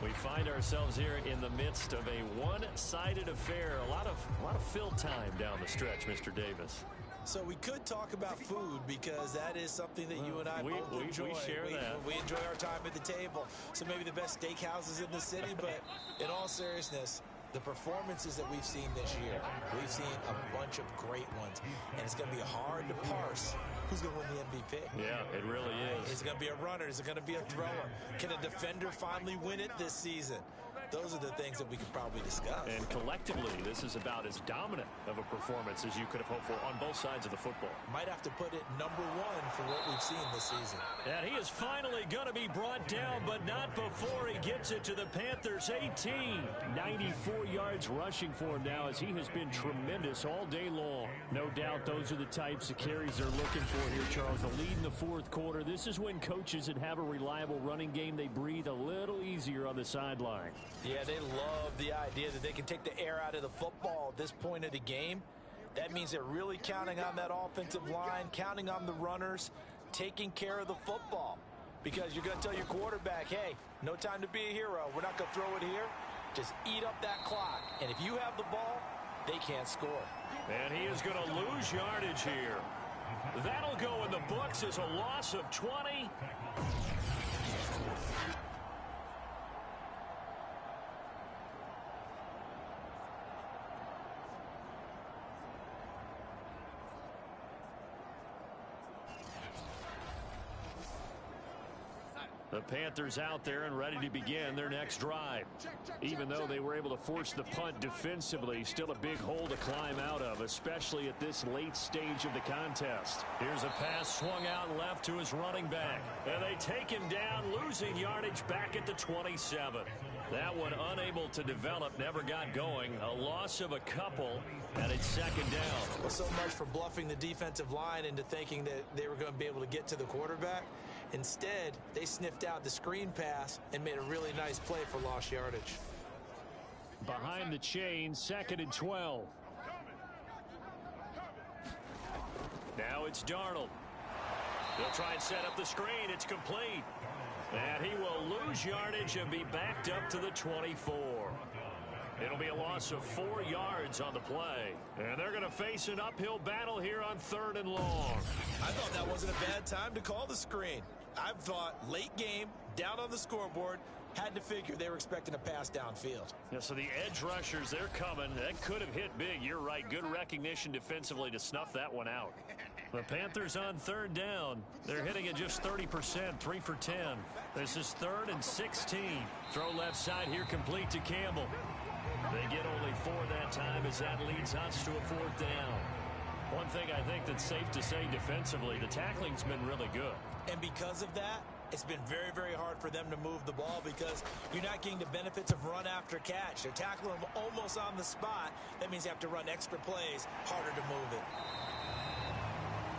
We find ourselves here in the midst of a one-sided affair. A lot of fill time down the stretch, Mr. Davis. So we could talk about food because that is something that you and I both enjoy. We share that. We enjoy our time at the table. So maybe the best steakhouses in the city, but in all seriousness, the performances that we've seen this year, we've seen a bunch of great ones. And it's going to be hard to parse who's going to win the MVP. Yeah, it really is. Is it going to be a runner? Is it going to be a thrower? Can a defender finally win it this season? Those are the things that we could probably discuss. And collectively, this is about as dominant of a performance as you could have hoped for on both sides of the football. Might have to put it #1 for what we've seen this season. And he is finally going to be brought down, but not before he gets it to the Panthers 18. 94 yards rushing for him now as he has been tremendous all day long. No doubt those are the types of carries they're looking for here, Charles. The lead in the 4th quarter. This is when coaches that have a reliable running game, they breathe a little easier on the sideline. Yeah, they love the idea that they can take the air out of the football at this point of the game. That means they're really counting on that offensive line, counting on the runners, taking care of the football. Because you're going to tell your quarterback, hey, no time to be a hero. We're not going to throw it here. Just eat up that clock. And if you have the ball, they can't score. And he is going to lose yardage here. That'll go in the books as a loss of 20. The Panthers out there and ready to begin their next drive. Even though they were able to force the punt defensively, still a big hole to climb out of, especially at this late stage of the contest. Here's a pass swung out left to his running back. And they take him down, losing yardage back at the 27. That one unable to develop, never got going. A loss of a couple, and it's 2nd down. Well, so much for bluffing the defensive line into thinking that they were going to be able to get to the quarterback. Instead, they sniffed out the screen pass and made a really nice play for lost yardage. Behind the chain, 2nd and 12. Now it's Darnold. They'll try and set up the screen. It's complete. And he will lose yardage and be backed up to the 24. It'll be a loss of 4 yards on the play. And they're going to face an uphill battle here on 3rd and long. I thought that wasn't a bad time to call the screen. I thought late game, down on the scoreboard, had to figure they were expecting a pass downfield. Yeah, so the edge rushers, they're coming. That could have hit big. You're right. Good recognition defensively to snuff that one out. The Panthers on 3rd down. They're hitting at just 30%, 3 for 10. This is 3rd and 16. Throw left side here complete to Campbell. They get only 4 that time as that leads us to a 4th down. One thing I think that's safe to say defensively, the tackling's been really good. And because of that, it's been very, very hard for them to move the ball because you're not getting the benefits of run after catch. They're tackling them almost on the spot. That means you have to run extra plays, harder to move it.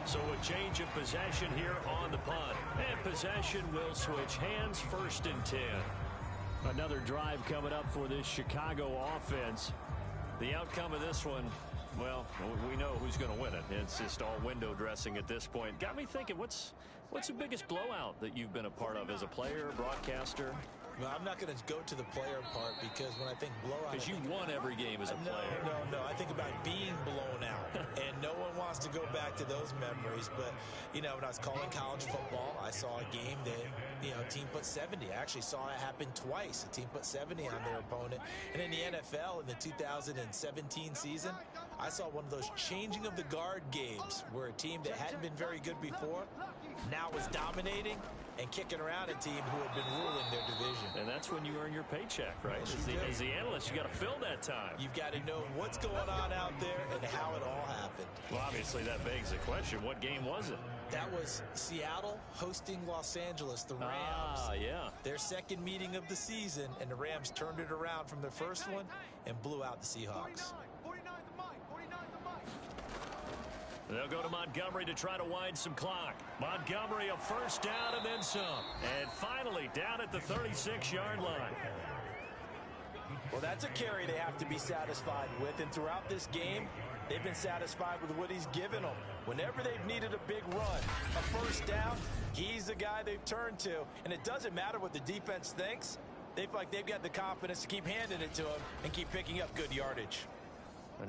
So a change of possession here on the punt. And possession will switch hands, 1st and 10. Another drive coming up for this Chicago offense. The outcome of this one, well, we know who's going to win it. It's just all window dressing at this point. Got me thinking, what's the biggest blowout that you've been a part of as a player, broadcaster? Well, I'm not going to go to the player part because when I think blowout... Because you won every game as a player. No. I think about being blown out. And no one wants to go back to those memories. But, you know, when I was calling college football, I saw a game that, you know, a team put 70. I actually saw it happen twice. A team put 70 on their opponent. And in the NFL, in the 2017 season, I saw one of those changing of the guard games where a team that hadn't been very good before now was dominating and kicking around a team who had been ruling their division. And that's when you earn your paycheck, right? As the analyst, you got to fill that time. You've got to know what's going on out there and how it all happened. Well, obviously, that begs the question, what game was it? That was Seattle hosting Los Angeles, the Rams. Ah, yeah. Their second meeting of the season, and the Rams turned it around from the first one and blew out the Seahawks. 49's the mic. 49's the mic. They'll go to Montgomery to try to wind some clock. Montgomery, a 1st down and then some. And finally, down at the 36-yard line. Well, that's a carry they have to be satisfied with. And throughout this game, they've been satisfied with what he's given them. Whenever they've needed a big run, a 1st down, he's the guy they've turned to. And it doesn't matter what the defense thinks. They feel like they've got the confidence to keep handing it to him and keep picking up good yardage.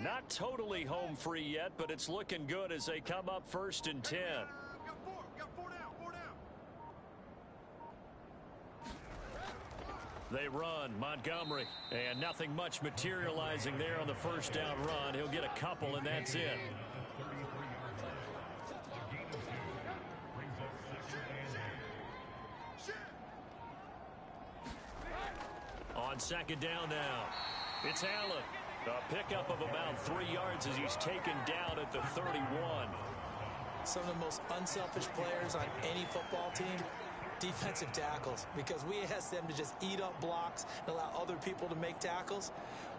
Not totally home free yet, but it's looking good as they come up 1st and 10. Got 4 down. 4 down. They run, Montgomery, and nothing much materializing there on the 1st down run. He'll get a couple, and that's it. On 2nd down now, it's Allen. A pickup of about 3 yards as he's taken down at the 31. Some of the most unselfish players on any football team, defensive tackles, because we ask them to just eat up blocks and allow other people to make tackles.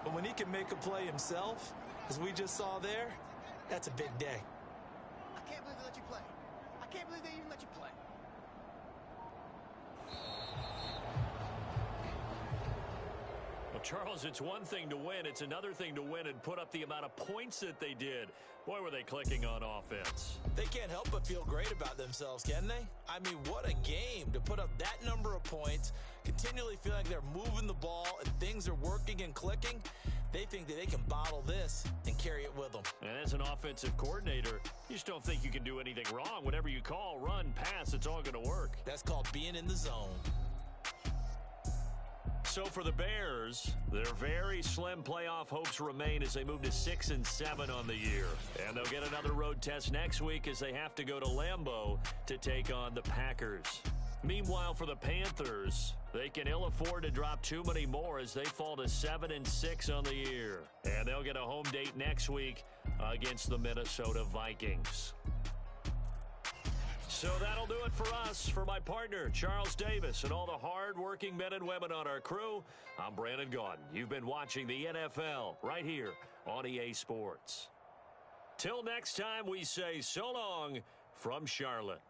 But when he can make a play himself, as we just saw there, that's a big day. I can't believe they let you play. I can't believe they even let you play. Well, Charles, it's one thing to win. It's another thing to win and put up the amount of points that they did. Boy, were they clicking on offense. They can't help but feel great about themselves, can they? I mean, what a game to put up that number of points, continually feeling like they're moving the ball and things are working and clicking. They think that they can bottle this and carry it with them. And as an offensive coordinator, you just don't think you can do anything wrong. Whatever you call, run, pass, it's all going to work. That's called being in the zone. So for the Bears, their very slim playoff hopes remain as they move to 6-7 on the year. And they'll get another road test next week as they have to go to Lambeau to take on the Packers. Meanwhile, for the Panthers, they can ill afford to drop too many more as they fall to 7-6 on the year. And they'll get a home date next week against the Minnesota Vikings. So that'll do it for us. For my partner, Charles Davis, and all the hard-working men and women on our crew, I'm Brandon Gaudin. You've been watching the NFL right here on EA Sports. Till next time, we say so long from Charlotte.